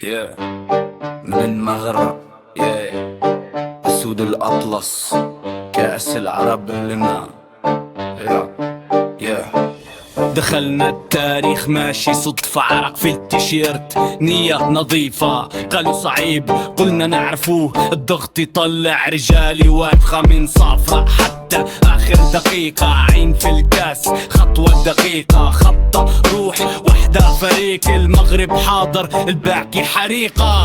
yeah. من مغرب أسود الأطلس، كأس العرب لنا دخلنا التاريخ ماشي صدفة، عرق في التيشيرت نية نظيفة. قالوا صعيب قلنا نعرفوه، الضغط يطلع رجالي واثقة من صافرة حتى آخر دقيقة. عين في الكاس خطوة دقيقة، خطة روح وحدة فريق. المغرب حاضر الباقي حريقة.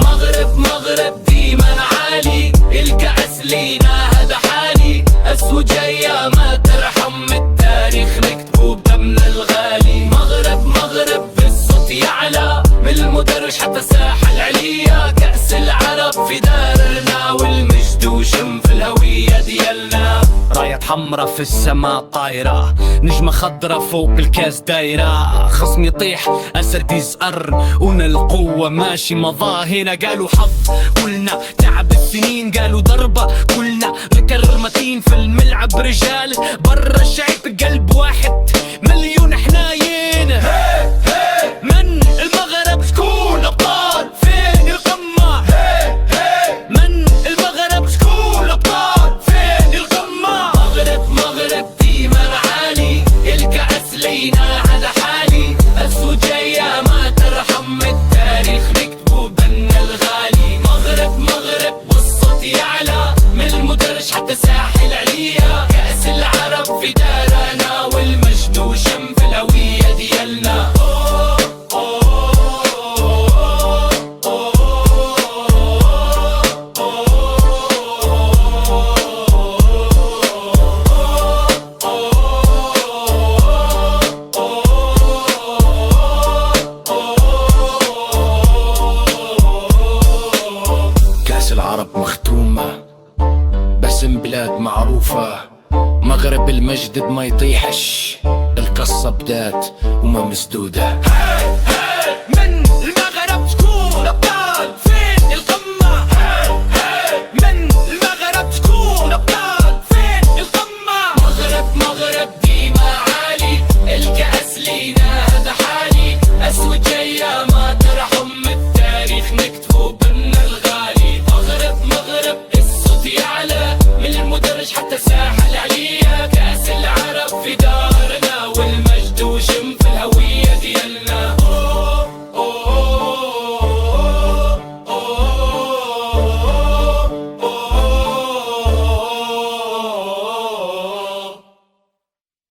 مغرب ديما عالي، الكأس لينا هذا حالي. أسود جاية ما ترحم، التاريخ نكتبه بدمنا الغالي. مغرب بالصوت يعلى، من المدرج حتى الساحة العليا. كأس العرب في دارنا، والمجد وشم في الهوية ديالنا. راية حمرا في السما طايرة، نجمة خضرا فوق الكاس دايرة. خصم يطيح أسد يزقر، ونا القوة ماشي مضى. هنا قالوا حظ قلنا تعب السنين، قالوا ضربة قلنا ذكر متين. في الملعب رجال برا الشعب قلب واحد، مليون حناين. من المغرب شكون أبطال؟ فين القمة؟ من المغرب شكون أبطال؟ فين القمة؟ مغرب ديما عالي، الكأس لينا هذا حالي. أسود جاية ما ترحم، التاريخ نكتبه بدمنا الغالي. مغرب والصوت يعلى، من المدرج حتى الساحة العليا. كأس العرب في دارنا، والمجد وشم في الهوية ديالنا. كأس العرب مختومة باسم بلاد معروفة. مغرب المجد بما يطيحش، القصة بدات وما مسدودة. من المغرب شكون أبطال؟ فين القمة؟ من المغرب شكون أبطال؟ فين القمة؟ مغرب ديما عالي، الكأس لينا هذا حالي. أسود جاية ما ترحم، التاريخ نكتب